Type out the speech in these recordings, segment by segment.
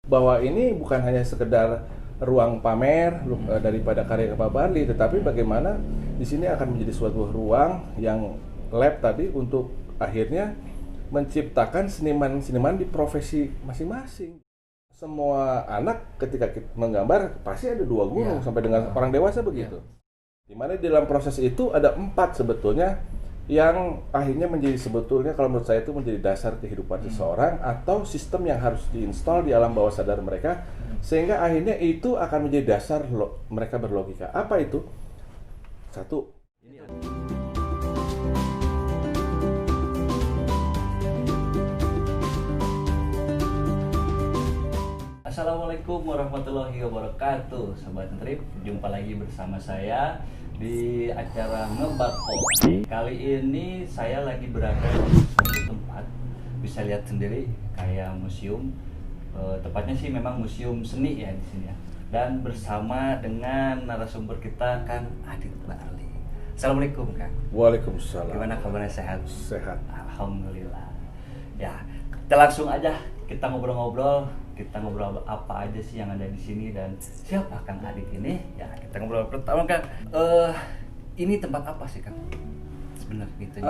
bahwa ini bukan hanya sekedar ruang pamer daripada karya Pak Barli, tetapi bagaimana di sini akan menjadi suatu ruang yang lab tadi untuk akhirnya menciptakan seniman-seniman di profesi masing-masing. Semua anak ketika menggambar pasti ada 2 gunung sampai dengan orang dewasa begitu. Dimana di dalam proses itu ada 4 sebetulnya yang akhirnya menjadi sebetulnya kalau menurut saya itu menjadi dasar kehidupan seseorang atau sistem yang harus diinstal di alam bawah sadar mereka sehingga akhirnya itu akan menjadi dasar mereka berlogika. Apa itu? 1. Assalamualaikum warahmatullahi wabarakatuh. Sobat Trip, jumpa lagi bersama saya di acara Ngebako. Kali ini saya lagi berada di suatu tempat, bisa lihat sendiri kayak museum. Tepatnya sih memang museum seni ya di sini ya. Dan bersama dengan narasumber kita Kang Adit Barli. Assalamualaikum Kang. Waalaikumsalam. Gimana kabarnya, sehat? Sehat. Alhamdulillah. Ya, kita langsung aja kita ngobrol-ngobrol. Kita ngobrol apa aja sih yang ada di sini dan siapa Kang Adit ini? Ya, kita ngobrol pertama Kang. Ini tempat apa sih Kang? Sebenarnya gitu.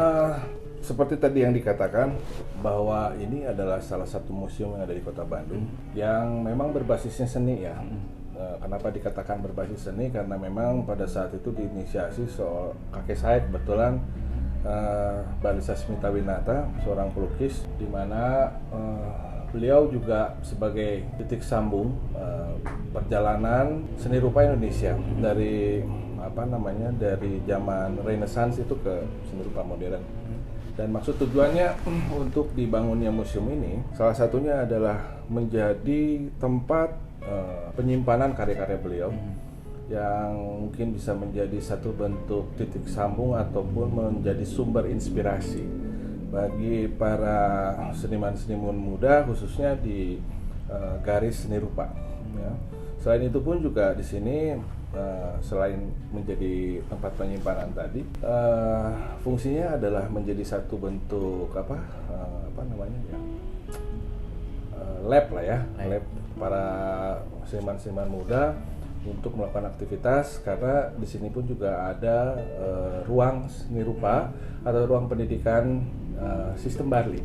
Seperti tadi yang dikatakan bahwa ini adalah salah satu museum yang ada di Kota Bandung yang memang berbasisnya seni ya. Kenapa dikatakan berbasis seni? Karena memang pada saat itu diinisiasi kakek saya kebetulan Barli Sasmitawinata, seorang pelukis di mana beliau juga sebagai titik sambung perjalanan seni rupa Indonesia dari dari zaman Renaissance itu ke seni rupa modern. Dan maksud tujuannya untuk dibangunnya museum ini salah satunya adalah menjadi tempat penyimpanan karya-karya beliau yang mungkin bisa menjadi satu bentuk titik sambung ataupun menjadi sumber inspirasi bagi para seniman-seniman muda khususnya di garis seni rupa. Ya. Selain itu pun juga di sini selain menjadi tempat penyimpanan tadi, fungsinya adalah menjadi satu bentuk lab lah ya, lab para seniman-seniman muda untuk melakukan aktivitas karena di sini pun juga ada ruang seni rupa atau ruang pendidikan sistem Barli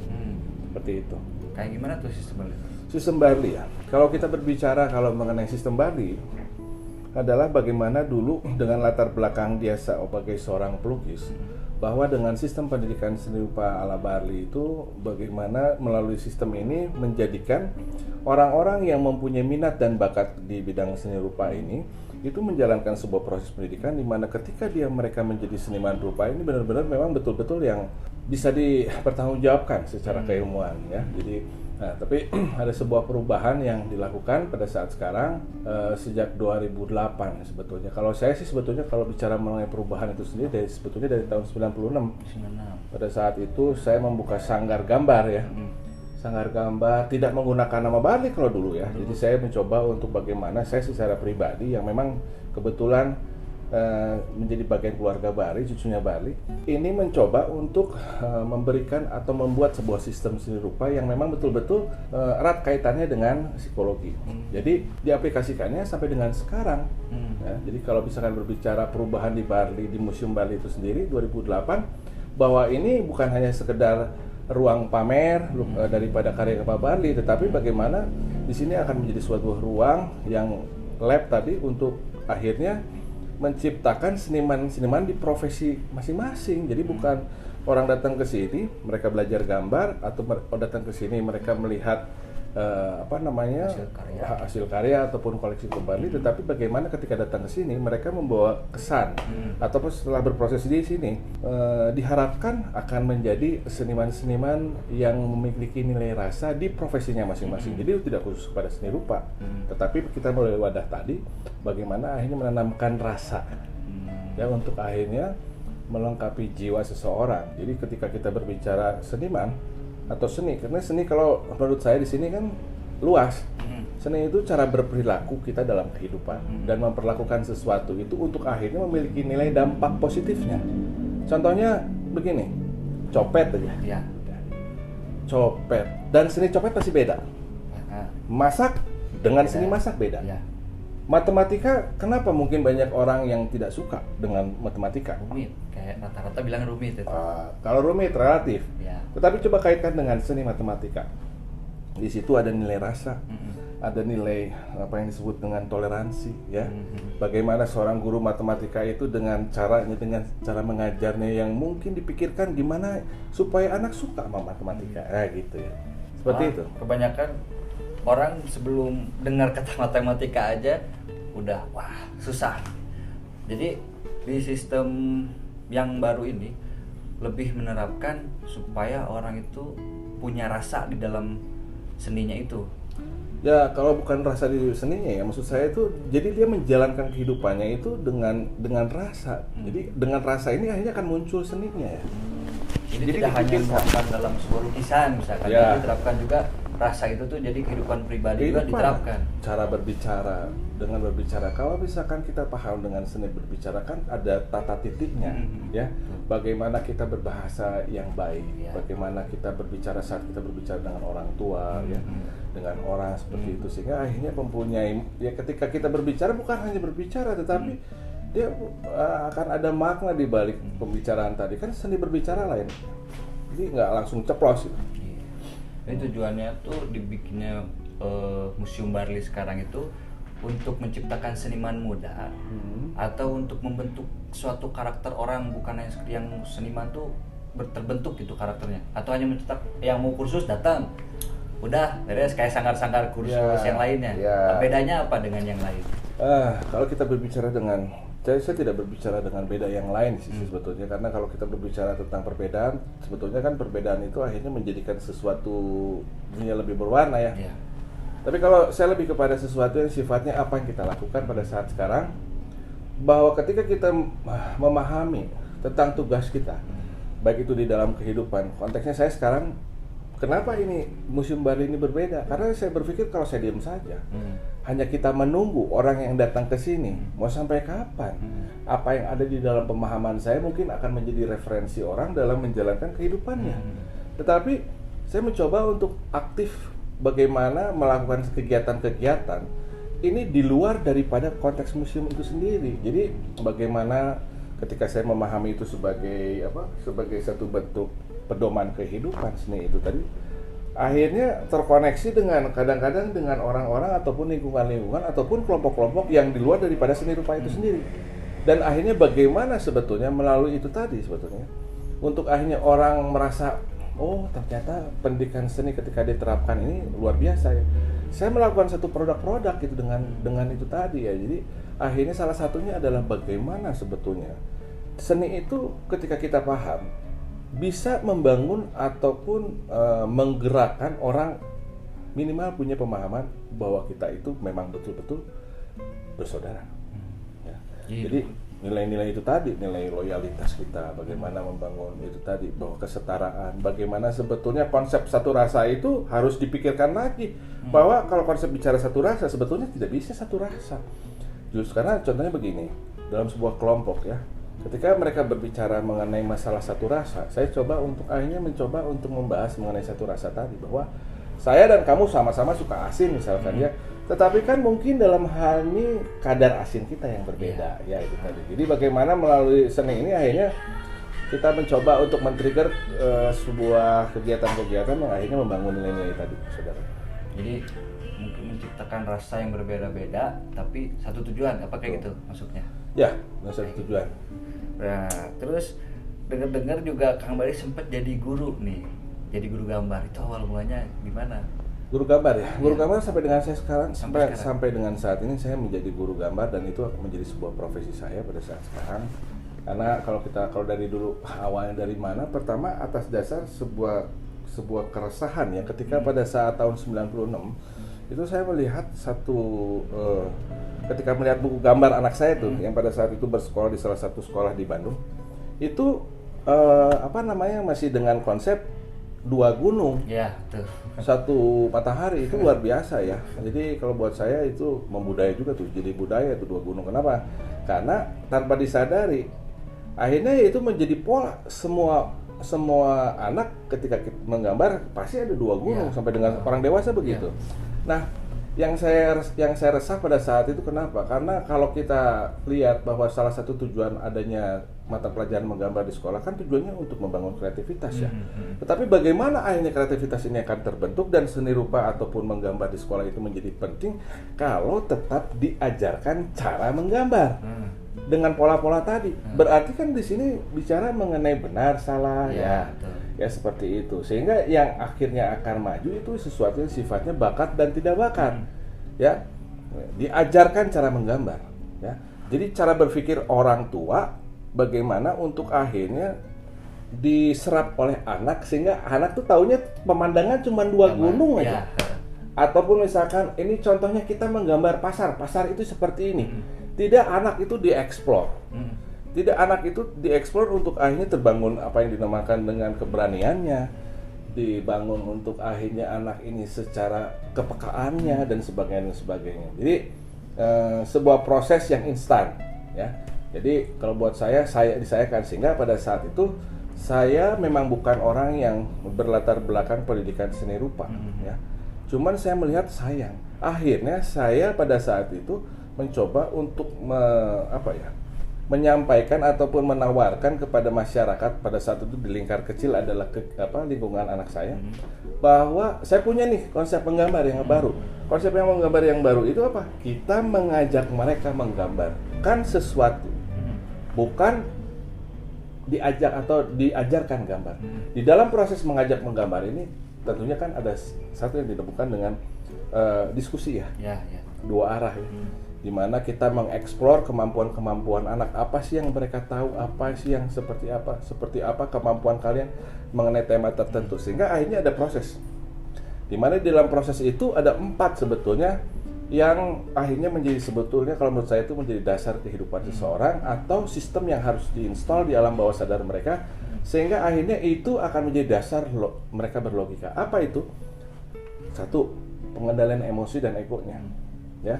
seperti itu. Kayak gimana tuh sistem Barli? Sistem Barli ya. Kalau kita berbicara mengenai sistem Barli adalah bagaimana dulu dengan latar belakang dia sebagai seorang pelukis bahwa dengan sistem pendidikan seni rupa ala Barli itu bagaimana melalui sistem ini menjadikan orang-orang yang mempunyai minat dan bakat di bidang seni rupa ini itu menjalankan sebuah proses pendidikan di mana ketika mereka menjadi seniman rupa ini benar-benar memang betul-betul yang bisa dipertanggungjawabkan secara keilmuan ya. Jadi tapi ada sebuah perubahan yang dilakukan pada saat sekarang sejak 2008 sebetulnya. Kalau saya sih sebetulnya kalau bicara mengenai perubahan itu sendiri sebetulnya dari tahun 96. Pada saat itu saya membuka sanggar gambar ya. Sanggar gambar tidak menggunakan nama Barli kalau dulu ya. Jadi saya mencoba untuk bagaimana saya secara pribadi yang memang kebetulan menjadi bagian keluarga Barli, cucunya Barli, ini mencoba untuk memberikan atau membuat sebuah sistem seni rupa yang memang betul-betul erat kaitannya dengan psikologi. Jadi diaplikasikannya sampai dengan sekarang. Ya, jadi kalau misalkan berbicara perubahan di Barli, di Museum Barli itu sendiri 2008, bahwa ini bukan hanya sekedar ruang pamer daripada karya Pak Barli, tetapi bagaimana di sini akan menjadi suatu ruang yang lab tadi untuk akhirnya menciptakan seniman-seniman di profesi masing-masing. Jadi bukan orang datang ke sini mereka belajar gambar atau datang ke sini mereka melihat hasil karya ataupun koleksi Barli, tetapi bagaimana ketika datang ke sini mereka membawa kesan ataupun setelah berproses di sini diharapkan akan menjadi seniman-seniman yang memiliki nilai rasa di profesinya masing-masing. Jadi tidak khusus pada seni rupa, tetapi kita melalui wadah tadi bagaimana akhirnya menanamkan rasa ya untuk akhirnya melengkapi jiwa seseorang. Jadi ketika kita berbicara seniman atau seni, karena seni kalau menurut saya di sini kan luas. Seni itu cara berperilaku kita dalam kehidupan dan memperlakukan sesuatu itu untuk akhirnya memiliki nilai dampak positifnya. Contohnya begini, copet aja. Ya. Copet dan seni copet pasti beda. Masak Dengan seni masak beda. Ya. Matematika, kenapa mungkin banyak orang yang tidak suka dengan matematika? Rumit, kayak rata-rata bilang rumit itu. Kalau rumit relatif, Ya. tetapi coba kaitkan dengan seni matematika. Di situ ada nilai rasa, ada nilai apa yang disebut dengan toleransi, ya. Bagaimana seorang guru matematika itu dengan cara mengajarnya yang mungkin dipikirkan gimana supaya anak suka sama matematika, gitu ya. Seperti itu. Kebanyakan orang sebelum dengar kata matematika aja udah wah susah. Jadi di sistem yang baru ini lebih menerapkan supaya orang itu punya rasa di dalam seninya itu. Ya kalau bukan rasa di seninya ya, maksud saya itu jadi dia menjalankan kehidupannya itu dengan rasa. Jadi dengan rasa ini akhirnya akan muncul seninya ya. Jadi tidak hanya diterapkan dalam sebuah lukisan misalkan, tapi diterapkan juga rasa itu tuh jadi kehidupan pribadi juga diterapkan. Cara berbicara, dengan berbicara. Kalau misalkan kita paham dengan seni berbicara kan ada tata titiknya, ya. Bagaimana kita berbahasa yang baik, bagaimana kita berbicara saat kita berbicara dengan orang tua, ya, dengan orang seperti itu sehingga akhirnya mempunyai ya ketika kita berbicara bukan hanya berbicara tetapi dia akan ada makna di balik pembicaraan tadi kan seni berbicara lain. Jadi nggak langsung ceplos. Ini tujuannya tuh dibikinnya Museum Barli sekarang itu untuk menciptakan seniman muda atau untuk membentuk suatu karakter orang, bukan hanya yang seniman tuh terbentuk gitu karakternya, atau hanya mencetak yang mau kursus datang udah beres kayak sanggar-sanggar kursus yang lainnya. Bedanya apa dengan yang lain? Kalau kita berbicara dengan saya tidak berbicara dengan beda yang lain sih sebetulnya, karena kalau kita berbicara tentang perbedaan, sebetulnya kan perbedaan itu akhirnya menjadikan sesuatu dunia lebih berwarna ya. Tapi kalau saya lebih kepada sesuatu yang sifatnya apa yang kita lakukan pada saat sekarang, bahwa ketika kita memahami tentang tugas kita, baik itu di dalam kehidupan, konteksnya saya sekarang, kenapa ini Museum Barli ini berbeda? Karena saya berpikir kalau saya diam saja, hanya kita menunggu orang yang datang ke sini, mau sampai kapan? Apa yang ada di dalam pemahaman saya mungkin akan menjadi referensi orang dalam menjalankan kehidupannya. Tetapi saya mencoba untuk aktif bagaimana melakukan kegiatan-kegiatan ini di luar daripada konteks museum itu sendiri. Jadi bagaimana ketika saya memahami itu sebagai sebagai satu bentuk pedoman kehidupan seni itu tadi, akhirnya terkoneksi dengan kadang-kadang dengan orang-orang ataupun lingkungan-lingkungan ataupun kelompok-kelompok yang di luar daripada seni rupa itu sendiri. Dan akhirnya bagaimana sebetulnya melalui itu tadi sebetulnya untuk akhirnya orang merasa oh ternyata pendidikan seni ketika diterapkan ini luar biasa ya. Saya melakukan satu produk-produk gitu dengan itu tadi ya. Jadi akhirnya salah satunya adalah bagaimana sebetulnya seni itu ketika kita paham bisa membangun ataupun menggerakkan orang minimal punya pemahaman bahwa kita itu memang betul-betul bersaudara. Ya. Jadi nilai-nilai itu tadi, nilai loyalitas kita, bagaimana membangun itu tadi, bahwa kesetaraan, bagaimana sebetulnya konsep satu rasa itu harus dipikirkan lagi, bahwa kalau konsep bicara satu rasa sebetulnya tidak bisa satu rasa. Justru karena contohnya begini, dalam sebuah kelompok ya, ketika mereka berbicara mengenai masalah satu rasa, saya akhirnya mencoba untuk membahas mengenai satu rasa tadi, bahwa saya dan kamu sama-sama suka asin misalkan ya, tetapi kan mungkin dalam hal ini kadar asin kita yang berbeda ya itu tadi. Jadi bagaimana melalui seni ini akhirnya kita mencoba untuk men-trigger sebuah kegiatan-kegiatan yang akhirnya membangun nilai-nilai tadi, saudara. Jadi mungkin menciptakan rasa yang berbeda-beda tapi satu tujuan, apa kayak gitu maksudnya? Ya, satu tujuan. Nah, terus dengar-dengar juga Kang Barli sempat jadi guru nih, jadi guru gambar. Itu awal mulanya gimana? Guru gambar ya, guru gambar sampai dengan saya sekarang, sampai dengan saat ini saya menjadi guru gambar dan itu menjadi sebuah profesi saya pada saat sekarang. Karena kalau dari dulu awalnya dari mana? Pertama atas dasar sebuah keresahan ya, ketika pada saat tahun 96 itu saya melihat ketika melihat buku gambar anak saya tuh yang pada saat itu bersekolah di salah satu sekolah di Bandung itu masih dengan konsep dua gunung, ya, tuh. Satu matahari, itu luar biasa ya. Jadi kalau buat saya itu membudaya juga tuh, jadi budaya itu dua gunung. Kenapa? Karena tanpa disadari akhirnya itu menjadi pola semua anak ketika menggambar pasti ada dua gunung sampai dengan orang dewasa begitu. Nah yang saya resah pada saat itu kenapa? Karena kalau kita lihat bahwa salah satu tujuan adanya mata pelajaran menggambar di sekolah kan tujuannya untuk membangun kreativitas ya. Tetapi bagaimana akhirnya kreativitas ini akan terbentuk dan seni rupa ataupun menggambar di sekolah itu menjadi penting kalau tetap diajarkan cara menggambar dengan pola-pola tadi. Berarti kan di sini bicara mengenai benar salah ya. Ya seperti itu, sehingga yang akhirnya akan maju itu sesuatu yang sifatnya bakat dan tidak bakat ya, diajarkan cara menggambar ya. Jadi cara berpikir orang tua bagaimana untuk akhirnya diserap oleh anak sehingga anak tuh taunya pemandangan cuma dua gunung aja ataupun misalkan ini contohnya kita menggambar pasar itu seperti ini, tidak anak itu dieksplor. Tidak anak itu dieksplor untuk akhirnya terbangun apa yang dinamakan dengan keberaniannya, dibangun untuk akhirnya anak ini secara kepekaannya dan sebagainya. Jadi sebuah proses yang instan ya. Jadi kalau buat saya disayangkan sehingga pada saat itu saya memang bukan orang yang berlatar belakang pendidikan seni rupa ya. Cuman saya melihat sayang. Akhirnya saya pada saat itu mencoba untuk menyampaikan ataupun menawarkan kepada masyarakat pada saat itu di lingkar kecil adalah lingkungan anak saya bahwa saya punya nih konsep menggambar yang baru. Konsep yang menggambar yang baru itu apa? Kita mengajak mereka menggambarkan sesuatu, bukan diajak atau diajarkan gambar. Di dalam proses mengajak menggambar ini tentunya kan ada satu yang ditemukan dengan diskusi ya. Dua arah ya. Di mana kita mengeksplor kemampuan anak, apa sih yang mereka tahu, apa sih yang seperti apa kemampuan kalian mengenai tema tertentu, sehingga akhirnya ada proses di mana di dalam proses itu ada 4 sebetulnya yang akhirnya menjadi sebetulnya kalau menurut saya itu menjadi dasar kehidupan seseorang atau sistem yang harus diinstal di alam bawah sadar mereka sehingga akhirnya itu akan menjadi dasar mereka berlogika. Apa itu? 1, pengendalian emosi dan egonya ya.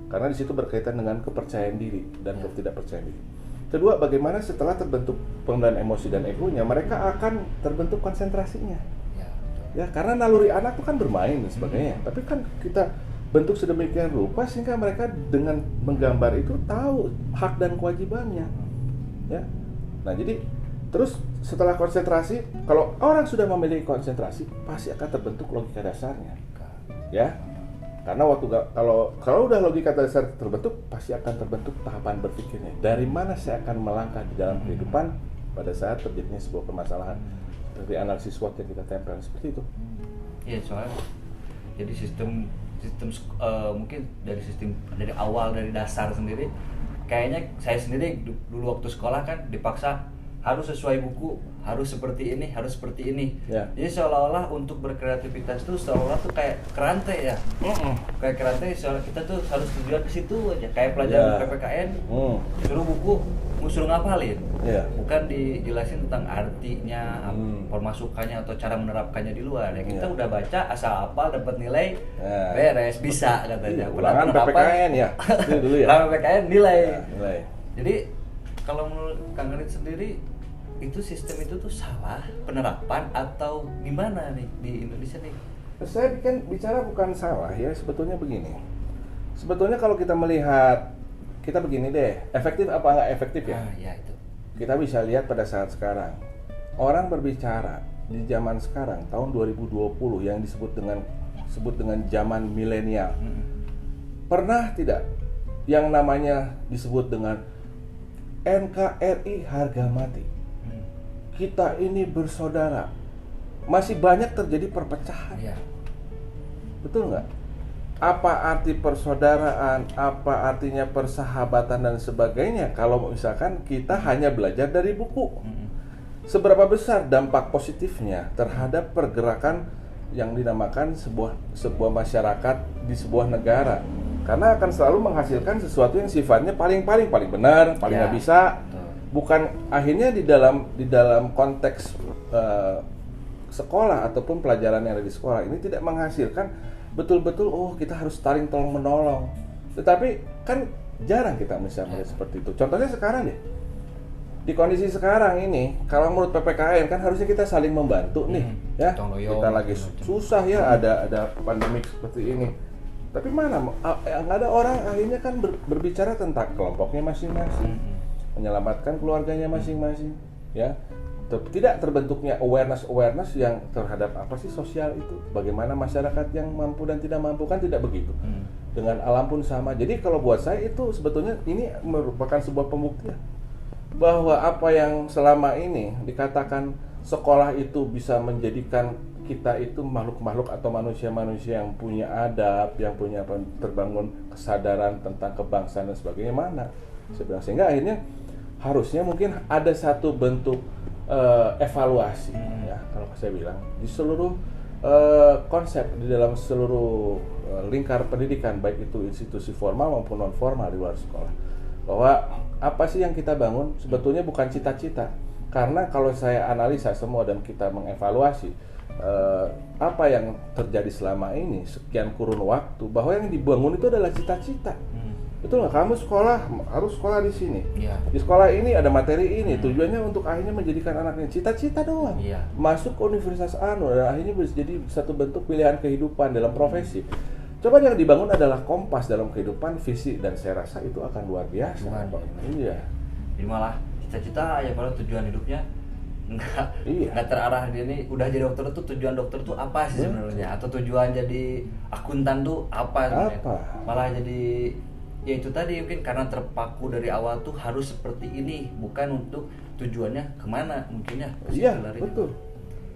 Karena di situ berkaitan dengan kepercayaan diri dan ketidakpercayaan diri. Kedua, bagaimana setelah terbentuk pengendalian emosi dan egonya, mereka akan terbentuk konsentrasinya. Ya, karena naluri anak itu kan bermain dan sebagainya. Tapi kan kita bentuk sedemikian rupa sehingga mereka dengan menggambar itu tahu hak dan kewajibannya. Ya. Nah, jadi terus setelah konsentrasi, kalau orang sudah memiliki konsentrasi, pasti akan terbentuk logika dasarnya. Ya. Karena kalau udah logika dasar terbentuk, pasti akan terbentuk tahapan berpikirnya. Dari mana saya akan melangkah di dalam kehidupan pada saat terjadinya sebuah permasalahan. Dari analisis SWOT yang kita tempel seperti itu. Iya, soalnya jadi sistem mungkin dari awal dari dasar sendiri, kayaknya saya sendiri dulu waktu sekolah kan dipaksa harus sesuai buku, harus seperti ini, harus seperti ini. Jadi seolah-olah untuk berkreativitas tuh seolah-olah tuh kayak kerantai ya. Kayak kerantai, seolah kita tuh harus tujuan ke situ aja. Kayak pelajaran PPKN, suruh buku, suruh ngapalin. Bukan dijelasin tentang artinya, permasukannya atau cara menerapkannya di luar. Ya kita udah baca, asal hafal, dapat nilai, beres, bisa katanya. Ulangan PPKN ya. Itu dulu ya. Ulangan PPKN nilai. Nilai. Jadi kalau menurut Kang Rit sendiri itu sistem itu tuh salah penerapan atau gimana nih di Indonesia nih? Saya kan bicara bukan salah ya, sebetulnya begini. Sebetulnya kalau kita melihat, kita begini deh, efektif apa nggak efektif ya? Ya itu. Kita bisa lihat pada saat sekarang, orang berbicara di zaman sekarang tahun 2020 yang disebut dengan zaman milenial. Pernah tidak yang namanya disebut dengan NKRI harga mati? Kita ini bersaudara. Masih banyak terjadi perpecahan. Betul nggak? Apa arti persaudaraan? Apa artinya persahabatan dan sebagainya? Kalau misalkan kita hanya belajar dari buku. Seberapa besar dampak positifnya terhadap pergerakan yang dinamakan sebuah masyarakat di sebuah negara? Karena akan selalu menghasilkan sesuatu yang sifatnya paling benar, paling nggak bisa. Bukan akhirnya di dalam konteks sekolah ataupun pelajaran yang ada di sekolah ini tidak menghasilkan betul-betul kita harus saling tolong menolong. Tetapi kan jarang kita misalnya seperti itu. Contohnya sekarang deh. Di kondisi sekarang ini, kalau menurut PPKN kan harusnya kita saling membantu nih, ya. Kita lagi susah ya, ada pandemik seperti ini. Tapi mana yang ada orang akhirnya kan berbicara tentang kelompoknya masing-masing, menyelamatkan keluarganya masing-masing, ya. Tidak terbentuknya awareness yang terhadap apa sih sosial itu, bagaimana masyarakat yang mampu dan tidak mampu, kan tidak begitu. Dengan alam pun sama. Jadi kalau buat saya itu sebetulnya ini merupakan sebuah pembuktian bahwa apa yang selama ini dikatakan sekolah itu bisa menjadikan kita itu makhluk-makhluk atau manusia-manusia yang punya adab, yang punya terbangun kesadaran tentang kebangsaan dan sebagainya, mana? Sehingga akhirnya harusnya mungkin ada satu bentuk evaluasi, ya kalau saya bilang di seluruh konsep di dalam seluruh lingkar pendidikan, baik itu institusi formal maupun non formal di luar sekolah, bahwa apa sih yang kita bangun sebetulnya bukan cita-cita, karena kalau saya analisa semua dan kita mengevaluasi apa yang terjadi selama ini sekian kurun waktu, bahwa yang dibangun itu adalah cita-cita. Betul nggak? Kamu harus sekolah di sini. Ya. Di sekolah ini ada materi ini. Tujuannya untuk akhirnya menjadikan anaknya cita-cita doang. Ya. Masuk ke universitas anu dan akhirnya jadi satu bentuk pilihan kehidupan dalam profesi. Coba yang dibangun adalah kompas dalam kehidupan, visi, dan saya rasa itu akan luar biasa. Iya. Jadi malah cita-cita ya kalau tujuan hidupnya nggak terarah. Ini udah jadi dokter tuh, tujuan dokter tuh apa sih sebenarnya? Atau tujuan jadi akuntan tuh apa sebenarnya? Malah jadi ya itu tadi, mungkin karena terpaku dari awal tuh harus seperti ini, bukan untuk tujuannya kemana mungkinnya. Iya, betul.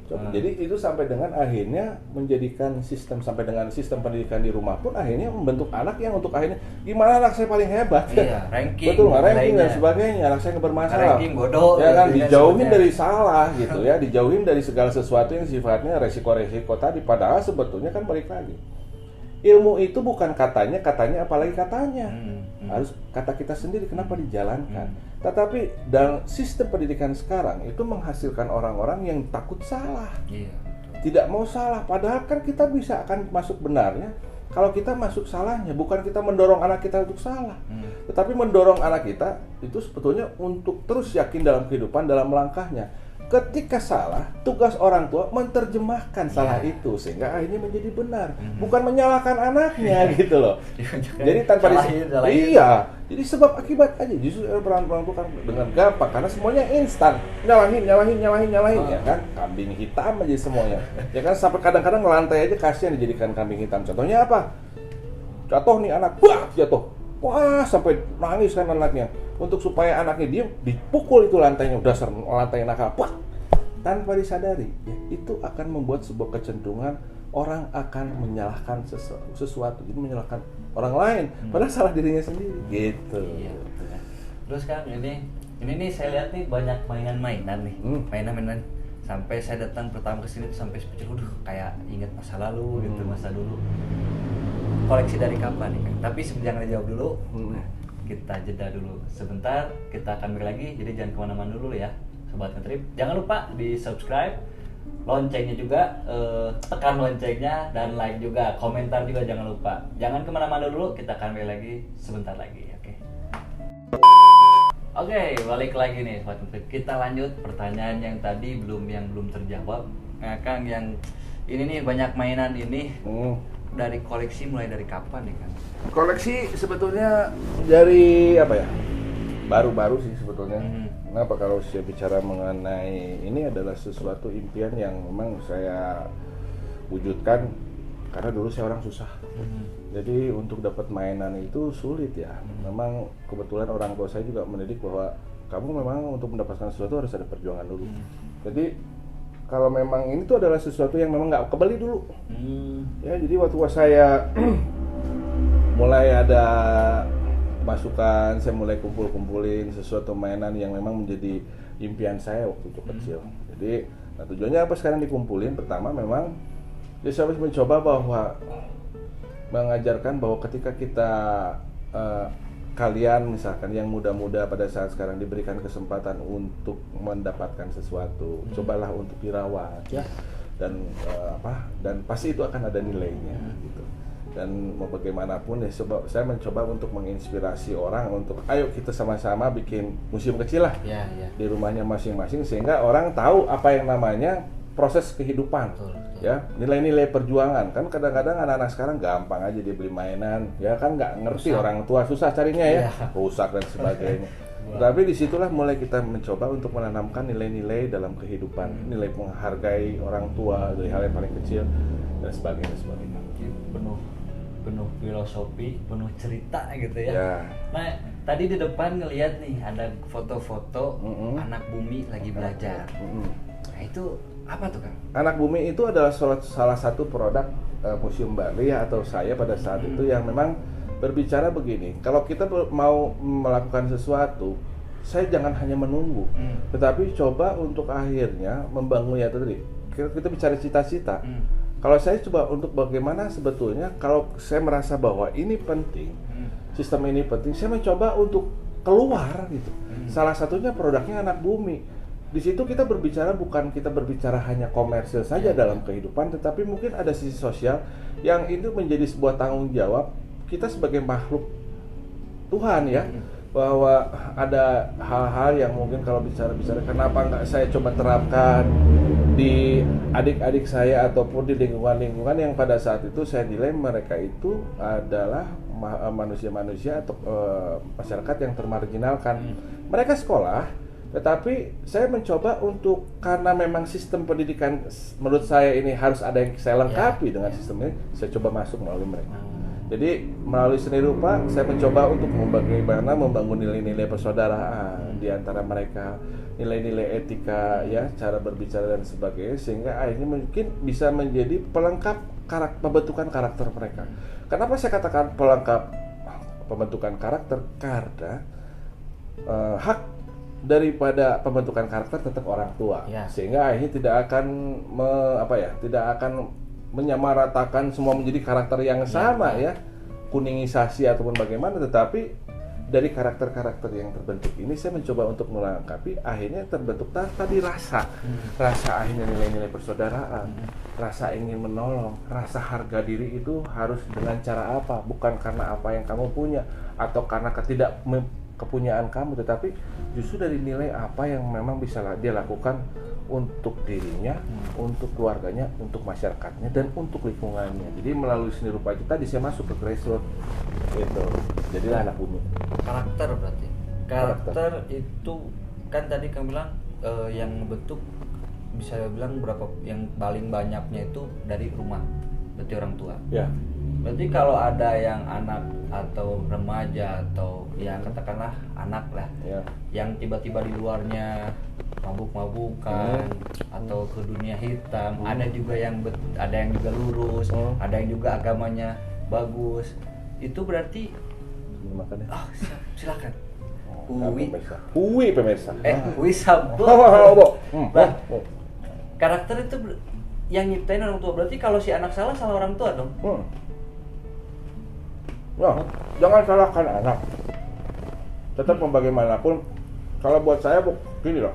Jadi itu sampai dengan akhirnya menjadikan sampai dengan sistem pendidikan di rumah pun akhirnya membentuk anak yang untuk akhirnya gimana anak saya paling hebat. Iya, ranking. Betul, ranking dan sebagainya, anak saya nggak bermasalah. Ranking bodoh. Ya kan, dijauhin dari salah gitu ya, dijauhin dari segala sesuatu yang sifatnya resiko-resiko tadi, padahal sebetulnya kan balik lagi. Ilmu itu bukan katanya apalagi katanya. Harus kata kita sendiri kenapa dijalankan. Tetapi dalam sistem pendidikan sekarang itu menghasilkan orang-orang yang takut salah. Tidak mau salah, padahal kan kita bisa akan masuk benarnya kalau kita masuk salahnya. Bukan kita mendorong anak kita untuk salah, tetapi mendorong anak kita itu sebetulnya untuk terus yakin dalam kehidupan, dalam langkahnya. Ketika salah, tugas orang tua menerjemahkan salah itu sehingga akhirnya menjadi benar, bukan menyalahkan anaknya gitu loh. Jadi tanpa jadi sebab akibat aja. Justru peran-peran itu kan dengan gampang karena semuanya instan, nyalahin ya kan, kambing hitam aja semuanya. Ya kan, sampai kadang-kadang lantai aja kasihan dijadikan kambing hitam. Contohnya apa? Jatuh nih anak, jatuh. Wah, sampai nangis kan anaknya. Untuk supaya anaknya diam, dipukul itu lantainya, dasar lantai nakal. Tanpa disadari, ya, itu akan membuat sebuah kecenderungan orang akan menyalahkan sesuatu, jadi menyalahkan orang lain, padahal salah dirinya sendiri. Gitu. Iya. Terus kan ini nih saya lihat nih banyak mainan-mainan nih, mainan-mainan. Sampai saya datang pertama ke sini tuh sampai sepecah, kayak ingat masa lalu gitu, masa dulu. Koleksi dari kapan nih kan? Tapi jangan dijawab dulu. Kita jeda dulu sebentar, kita akan balik lagi. Jadi jangan kemana-mana dulu ya, Sobat Ngetrip. Jangan lupa di subscribe, loncengnya juga, tekan loncengnya, dan like juga, komentar juga jangan lupa. Jangan kemana-mana dulu, kita akan balik lagi sebentar lagi. Oke, balik lagi nih Sobat Ngetrip. Kita lanjut pertanyaan yang tadi belum terjawab. Nah, Kang, yang ini nih banyak mainan ini. Dari koleksi mulai dari kapan nih kan? Koleksi sebetulnya dari apa ya? Baru-baru sih sebetulnya. Kenapa kalau saya bicara mengenai ini adalah sesuatu impian yang memang saya wujudkan karena dulu saya orang susah. Jadi untuk dapat mainan itu sulit ya. Memang kebetulan orang tua saya juga mendidik bahwa kamu memang untuk mendapatkan sesuatu harus ada perjuangan dulu. Jadi kalau memang ini tuh adalah sesuatu yang memang nggak kebeli dulu, ya jadi waktu saya mulai ada masukan, saya mulai kumpulin sesuatu mainan yang memang menjadi impian saya waktu itu kecil. Jadi tujuannya apa sekarang dikumpulin? Pertama memang saya harus mencoba bahwa mengajarkan bahwa ketika kita kalian misalkan yang muda-muda pada saat sekarang diberikan kesempatan untuk mendapatkan sesuatu, cobalah untuk dirawat ya, dan dan pasti itu akan ada nilainya gitu. Dan mau bagaimanapun ya, saya mencoba untuk menginspirasi orang untuk ayo kita sama-sama bikin museum kecil lah di rumahnya masing-masing sehingga orang tahu apa yang namanya proses kehidupan. Ya, nilai-nilai perjuangan kan kadang-kadang anak-anak sekarang gampang aja dia beli mainan, ya kan nggak ngerti orang tua susah carinya ya, rusak dan sebagainya. Tapi disitulah mulai kita mencoba untuk menanamkan nilai-nilai dalam kehidupan, nilai menghargai orang tua dari hal yang paling kecil dan sebagainya. Penuh filosofi, penuh cerita gitu ya. Nah, tadi di depan ngelihat nih ada foto-foto anak bumi lagi belajar. Nah, itu apa tuh, Kang? Anak Bumi itu adalah salah satu produk Museum Bali ya, atau saya pada saat itu yang memang berbicara begini. Kalau kita mau melakukan sesuatu, saya jangan hanya menunggu, tetapi coba untuk akhirnya membangunnya tadi. Kita bicara cita-cita. Kalau saya coba untuk bagaimana sebetulnya kalau saya merasa bahwa ini penting, sistem ini penting, saya mencoba untuk keluar gitu. Salah satunya produknya Anak Bumi. Di situ kita berbicara bukan kita berbicara hanya komersil saja dalam kehidupan, tetapi mungkin ada sisi sosial yang itu menjadi sebuah tanggung jawab kita sebagai makhluk Tuhan ya. Bahwa ada hal-hal yang mungkin kalau bicara kenapa nggak saya coba terapkan di adik-adik saya ataupun di lingkungan-lingkungan yang pada saat itu saya nilai mereka itu adalah manusia-manusia atau masyarakat yang termarginalkan. Mereka sekolah, tetapi saya mencoba untuk, karena memang sistem pendidikan menurut saya ini harus ada yang saya lengkapi dengan sistem ini, saya coba masuk melalui mereka. Jadi melalui seni rupa saya mencoba untuk bagaimana membangun nilai-nilai persaudaraan di antara mereka, nilai-nilai etika ya, cara berbicara dan sebagainya, sehingga akhirnya mungkin bisa menjadi pelengkap pembentukan karakter mereka. Kenapa saya katakan pelengkap pembentukan karakter? Karena hak daripada pembentukan karakter tetap orang tua, sehingga akhirnya tidak akan tidak akan menyamaratakan semua menjadi karakter yang sama ya, kuningisasi ataupun bagaimana, tetapi dari karakter-karakter yang terbentuk ini saya mencoba untuk melengkapi, akhirnya terbentuk tadi rasa akhirnya nilai-nilai persaudaraan, rasa ingin menolong, rasa harga diri itu harus dengan cara apa, bukan karena apa yang kamu punya atau karena kepunyaan kamu, tetapi justru dari nilai apa yang memang bisa dia lakukan untuk dirinya, untuk keluarganya, untuk masyarakatnya, dan untuk lingkungannya. Jadi melalui seni rupa itu tadi saya masuk ke grassroots gitu. Jadilah Anak Bumi. Karakter berarti. Karakter itu kan tadi kamu bilang yang bentuk bisa bilang berapa, yang paling banyaknya itu dari rumah, berarti orang tua. Ya. Berarti kalau ada yang anak atau remaja atau ya katakanlah anak lah, yang tiba-tiba di luarnya mabuk-mabukan atau ke dunia hitam, ada juga yang juga lurus, ada yang juga agamanya bagus, itu berarti makannya. Silakan. Uwi pemirsa. Uwi sabo. Karakter itu yang nyiptain orang tua, berarti kalau si anak salah orang tua dong. Nah, jangan salahkan anak. Tetap bagaimanapun, kalau buat saya gini loh.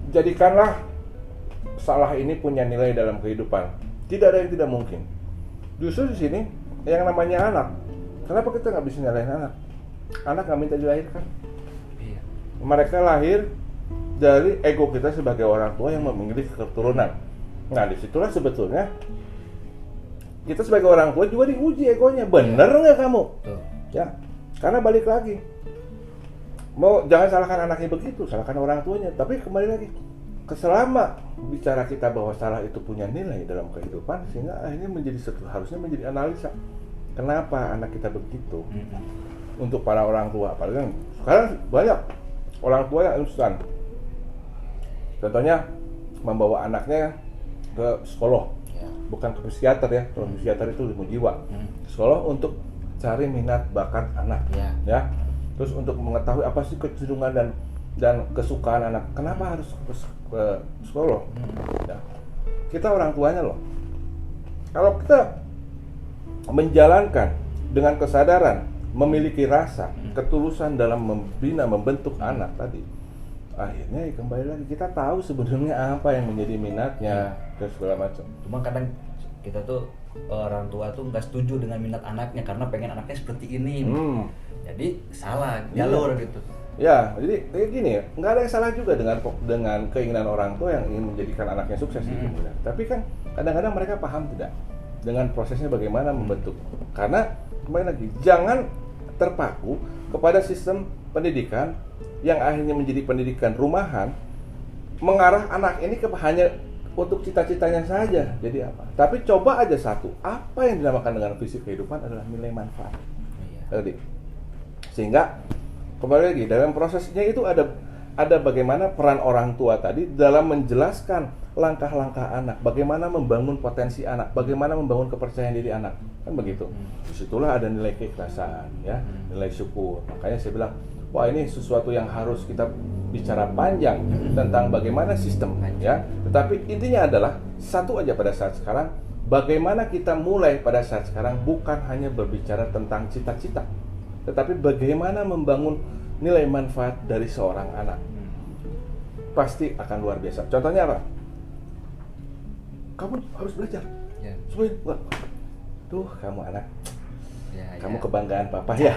Jadikanlah salah ini punya nilai dalam kehidupan. Tidak ada yang tidak mungkin. Justru di sini yang namanya anak. Kenapa kita nggak bisa nyalahin anak? Anak nggak minta dilahirkan. Mereka lahir dari ego kita sebagai orang tua yang memiliki keturunan. Nah, disitulah sebetulnya kita sebagai orang tua juga diuji egonya, bener nggak kamu? Ya, karena balik lagi, jangan salahkan anaknya begitu, salahkan orang tuanya. Tapi kembali lagi, selama bicara kita bahwa salah itu punya nilai dalam kehidupan, sehingga akhirnya harusnya menjadi analisa, kenapa anak kita begitu? Untuk para orang tua, apalagi sekarang banyak orang tua yang instan. Contohnya membawa anaknya ke psikolog. Bukan ke psikiater ya, kalau psikiater itu ilmu jiwa. Psikolog untuk cari minat bakat anak, ya. Terus untuk mengetahui apa sih kecenderungan dan kesukaan anak. Kenapa harus ke psikolog? Ya. Kita orang tuanya loh. Kalau kita menjalankan dengan kesadaran, memiliki rasa, ketulusan dalam membina, membentuk anak tadi, akhirnya kembali lagi kita tahu sebenarnya apa yang menjadi minatnya dan segala macam. Cuma kadang kita tuh orang tua tuh nggak setuju dengan minat anaknya karena pengen anaknya seperti ini. Jadi salah jalur gitu. Ya, jadi kayak gini ya, nggak ada yang salah juga dengan keinginan orang tua yang ingin menjadikan anaknya sukses gitu. Tapi kan kadang-kadang mereka paham tidak dengan prosesnya bagaimana membentuk. Karena kembali lagi, jangan terpaku kepada sistem pendidikan yang akhirnya menjadi pendidikan rumahan, mengarah anak ini hanya untuk cita-citanya saja. Jadi apa? Tapi coba aja satu, apa yang dinamakan dengan visi kehidupan adalah nilai manfaat. Tadi. Sehingga kembali lagi dalam prosesnya itu ada bagaimana peran orang tua tadi dalam menjelaskan langkah-langkah anak, bagaimana membangun potensi anak, bagaimana membangun kepercayaan diri anak, kan begitu. Disitulah ada nilai keikhlasan, ya, nilai syukur. Makanya saya bilang, wah ini sesuatu yang harus kita bicara panjang tentang bagaimana sistem, ya. Tetapi intinya adalah satu aja pada saat sekarang, bagaimana kita mulai pada saat sekarang bukan hanya berbicara tentang cita-cita, tetapi bagaimana membangun nilai manfaat dari seorang anak. Pasti akan luar biasa. Contohnya apa? Kamu harus belajar. Ya. Supaya, tuh kamu anak, kamu kebanggaan papa ya.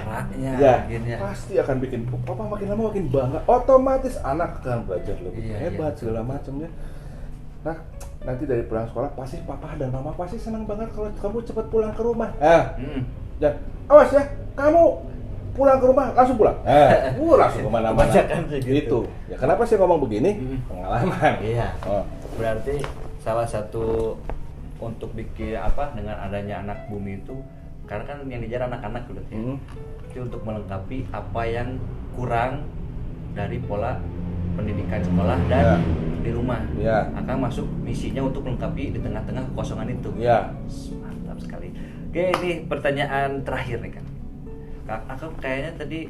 Pasti akan bikin papa makin lama makin bangga. Otomatis anak akan belajar lebih hebat segala macamnya. Nah, nanti dari pulang sekolah pasti papa dan mama pasti senang banget kalau kamu cepat pulang ke rumah. Dan awas ya, kamu pulang ke rumah langsung pulang. Langsung kemana-mana. Gitu. Ya kenapa sih ngomong begini? Pengalaman. Iya. Berarti salah satu untuk bikin apa dengan adanya anak bumi itu, karena kan yang dijar anak-anak gitu ya. Itu untuk melengkapi apa yang kurang dari pola pendidikan sekolah dan di rumah. Akan masuk misinya untuk melengkapi di tengah-tengah kekosongan itu. Mantap sekali. Oke, ini pertanyaan terakhir nih kan. Aku kayaknya tadi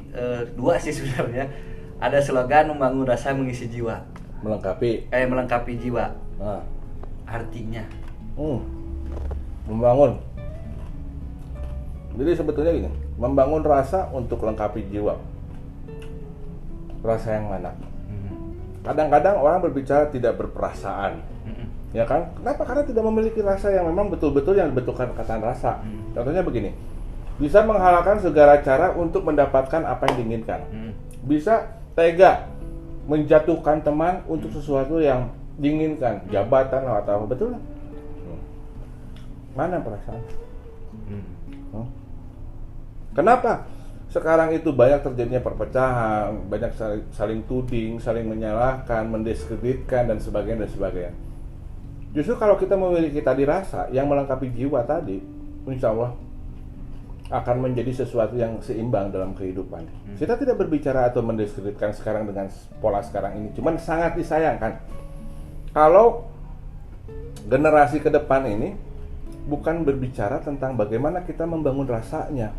dua sih sebenarnya. Ada slogan membangun rasa mengisi jiwa. Melengkapi jiwa. Artinya membangun. Jadi sebetulnya gini, membangun rasa untuk lengkapi jiwa. Rasa yang mana? Kadang-kadang orang berbicara tidak berperasaan. Ya kan? Kenapa? Karena tidak memiliki rasa yang memang betul-betul yang dibentukkan perkataan rasa. Contohnya begini. Bisa menghalalkan segala cara untuk mendapatkan apa yang diinginkan. Bisa tega menjatuhkan teman untuk sesuatu yang diinginkan, jabatan atau apa, betul? Mana perasaan? Kenapa sekarang itu banyak terjadinya perpecahan, banyak saling tuding, saling menyalahkan, mendiskreditkan dan sebagainya. Justru kalau kita memiliki tadi rasa yang melengkapi jiwa tadi, insya Allah akan menjadi sesuatu yang seimbang dalam kehidupan. Kita tidak berbicara atau mendiskreditkan sekarang dengan pola sekarang ini, cuman sangat disayangkan kalau generasi ke depan ini bukan berbicara tentang bagaimana kita membangun rasanya.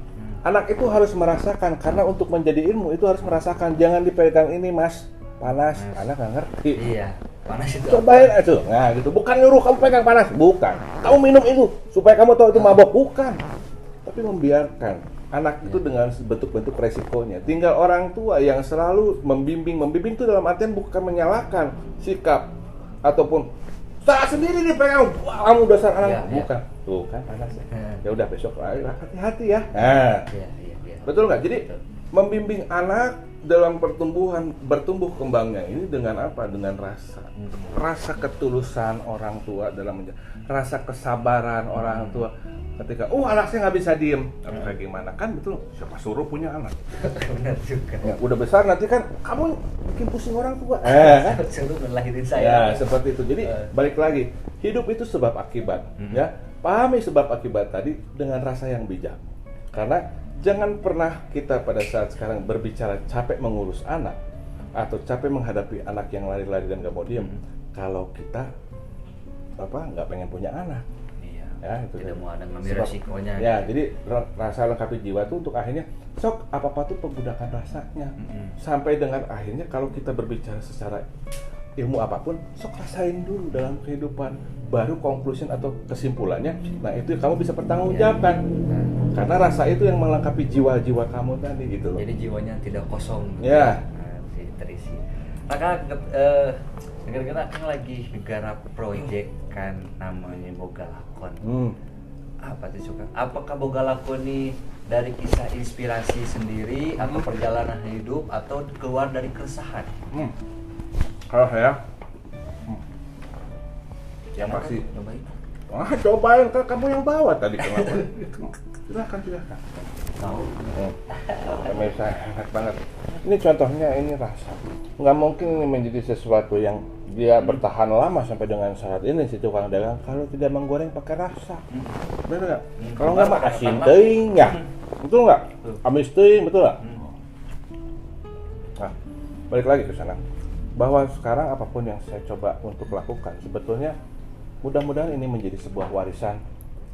Anak itu harus merasakan, karena untuk menjadi ilmu itu harus merasakan. Jangan dipegang ini mas, panas, anak nggak ngerti. Iya, panas itu. Cobain itu, nah gitu. Bukan nyuruh kamu pegang panas, bukan. Kamu minum itu supaya kamu tahu itu mabok, bukan. Tapi membiarkan anak itu dengan bentuk-bentuk resikonya. Tinggal orang tua yang selalu membimbing itu dalam artian bukan menyalahkan sikap ataupun salah sendiri nih pegang, kamu dasar anak, bukan. Tuh kan panas ya. Ya udah besok hati-hati ya. Betul nggak? Jadi membimbing anak dalam bertumbuh kembangnya ini dengan apa? Dengan rasa ketulusan orang tua dalam rasa kesabaran orang tua. Ketika, anak saya nggak bisa diem, kayak gimana kan betul? Siapa suruh punya anak? Benar juga. Ya, udah besar nanti kan kamu bikin pusing orang tua. Suruh ngelahirin saya. Ya seperti itu. Jadi balik lagi, hidup itu sebab akibat. Ya, pahami sebab akibat tadi dengan rasa yang bijak. Karena jangan pernah kita pada saat sekarang berbicara capek mengurus anak atau capek menghadapi anak yang lari-lari dan gak mau diem. Kalau kita nggak pengen punya anak. Ya, itu tidak mau ada ngambil resikonya. Ya, jadi rasa lengkapi jiwa itu untuk akhirnya sok apa-apa tuh pergunakan rasanya. Sampai dengan akhirnya kalau kita berbicara secara ilmu apapun, sok rasain dulu dalam kehidupan. Baru conclusion atau kesimpulannya, nah itu kamu bisa pertanggungjawabkan. Karena rasa itu yang melengkapi jiwa-jiwa kamu tadi gitu loh. Jadi jiwanya tidak kosong. Ya. Terisi. Maka gara-gara kan lagi negara proyek kan namanya Boga Lakon. Apa sih suka? Apakah Boga Lakon ini dari kisah inspirasi sendiri atau perjalanan hidup atau keluar dari keresahan? Kalau saya Yang pasti cobain. Cobain, kan kamu yang bawa tadi kenapa? Silakan. Mau. Pemirsa enak banget. Ini contohnya, ini rasa. Nggak mungkin ini menjadi sesuatu yang dia bertahan lama sampai dengan saat ini si tukang dagang kalau tidak menggoreng pakai rasa. Benar nggak? Kalau nggak mah asin teuing ya. Betul nggak? Amis teuing, betul nggak? Nah, balik lagi ke sana. Bahwa sekarang apapun yang saya coba untuk lakukan, sebetulnya mudah-mudahan ini menjadi sebuah warisan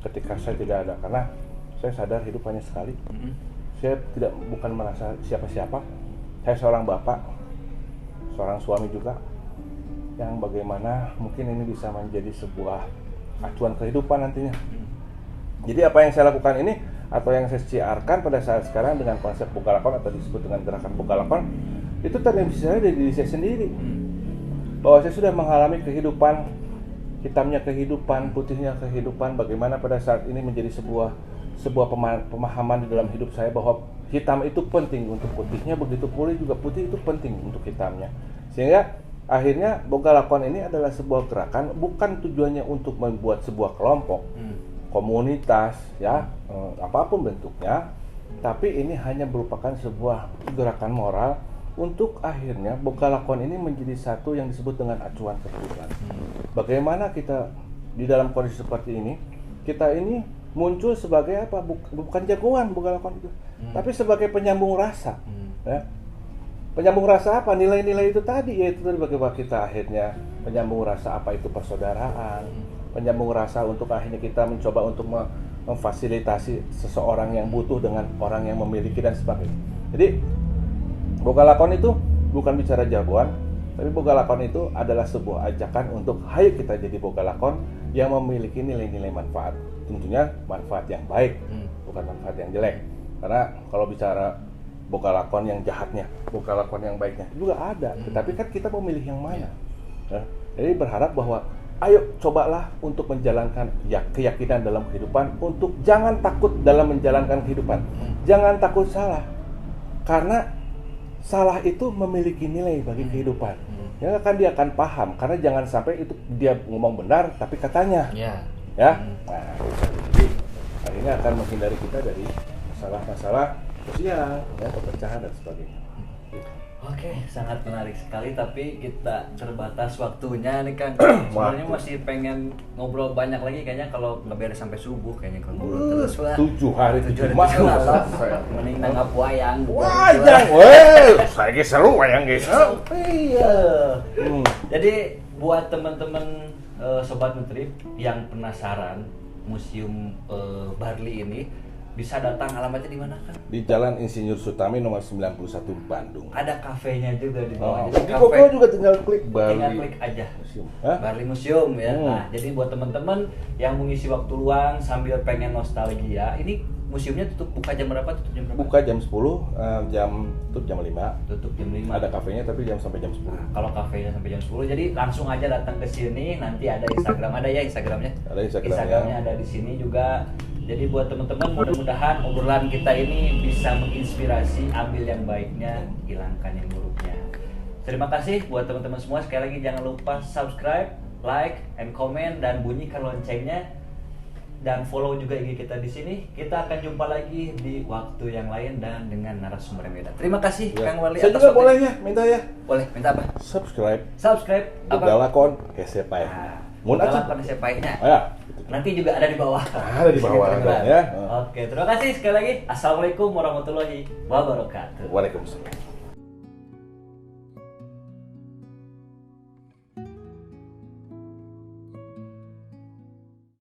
ketika saya tidak ada, karena saya sadar hidup hanya sekali. Saya bukan merasa siapa-siapa. Saya seorang bapak, seorang suami juga, yang bagaimana mungkin ini bisa menjadi sebuah acuan kehidupan nantinya. Jadi apa yang saya lakukan ini atau yang saya siarkan pada saat sekarang dengan konsep Bukalapak atau disebut dengan gerakan Bukalapak, itu terinspirasi saya dari diri saya sendiri. Bahwa saya sudah mengalami kehidupan, hitamnya kehidupan, putihnya kehidupan, bagaimana pada saat ini menjadi sebuah pemahaman di dalam hidup saya bahwa hitam itu penting untuk putihnya, begitu pula juga putih itu penting untuk hitamnya. Sehingga akhirnya Bukalapak ini adalah sebuah gerakan, bukan tujuannya untuk membuat sebuah kelompok, komunitas, ya, apapun bentuknya, tapi ini hanya merupakan sebuah gerakan moral untuk akhirnya Bukalapak ini menjadi satu yang disebut dengan acuan kehidupan. Bagaimana kita di dalam kondisi seperti ini, kita ini muncul sebagai apa? Bukan jagoan Bukalapak itu, tapi sebagai penyambung rasa. Ya. Penyambung rasa apa? Nilai-nilai itu tadi, yaitu bagaimana kita akhirnya penyambung rasa apa itu persaudaraan, penyambung rasa untuk akhirnya kita mencoba untuk memfasilitasi seseorang yang butuh dengan orang yang memiliki dan sebagainya. Jadi Bukalapak itu bukan bicara jagoan, tapi Bukalapak itu adalah sebuah ajakan untuk ayo kita jadi Bukalapak yang memiliki nilai-nilai manfaat. Tentunya manfaat yang baik, bukan manfaat yang jelek. Karena kalau bicara Bukalapak yang jahatnya, Bukalapak yang baiknya juga ada. Tetapi kan kita memilih yang mana. Ya. Jadi berharap bahwa ayo cobalah untuk menjalankan keyakinan dalam kehidupan, untuk jangan takut dalam menjalankan kehidupan. Jangan takut salah. Karena salah itu memiliki nilai bagi kehidupan. Ya kan dia akan paham, karena jangan sampai itu dia ngomong benar tapi katanya. Ya. Nah, jadi akhirnya akan menghindari kita dari masalah-masalah sosial, ya, perpecahan dan sebagainya. Oke, sangat menarik sekali, tapi kita terbatas waktunya nih Kang. Sebenarnya masih pengen ngobrol banyak lagi kayaknya, kalau nggak beres sampai subuh kayaknya kalau ngobrol terus. 7 hari mending nanggap wayang. Wayang, weh, saya ge seru wayang guys. Iya. Jadi buat teman-teman sobat Nutrip yang penasaran museum Barli ini, bisa datang, alamatnya di mana kan? Di Jalan Insinyur Sutami nomor 91 Bandung. Ada kafenya juga di bawah. Jadi di Google juga tinggal klik Barli. Tinggal klik aja. Museum. Barli Museum ya. Nah, jadi buat teman-teman yang mengisi waktu luang sambil pengen nostalgia, ini museumnya buka jam berapa? Tutup jam berapa? Buka jam 10, tutup jam 5. Tutup jam 5. Ada kafenya tapi sampai jam 10. Nah, kalau kafenya sampai jam 10, jadi langsung aja datang ke sini. Nanti ada Instagram, ada ya Instagramnya. Ada Instagramnya ada di sini juga. Jadi buat teman-teman, mudah-mudahan obrolan kita ini bisa menginspirasi, ambil yang baiknya, hilangkan yang buruknya. Terima kasih buat teman-teman semua. Sekali lagi jangan lupa subscribe, like, and comment, dan bunyikan loncengnya. Dan follow juga IG kita di sini. Kita akan jumpa lagi di waktu yang lain dan dengan narasumber yang beda. Terima kasih Kang Warli. Saya juga boleh ya, minta ya. Boleh, minta apa? Subscribe. Bukalapak Hesepai. Bukalapak Hesepai-nya. Ya. Nanti juga ada di bawah. Ada di bawah dong ya. Oke, terima kasih sekali lagi. Assalamualaikum warahmatullahi wabarakatuh. Waalaikumsalam.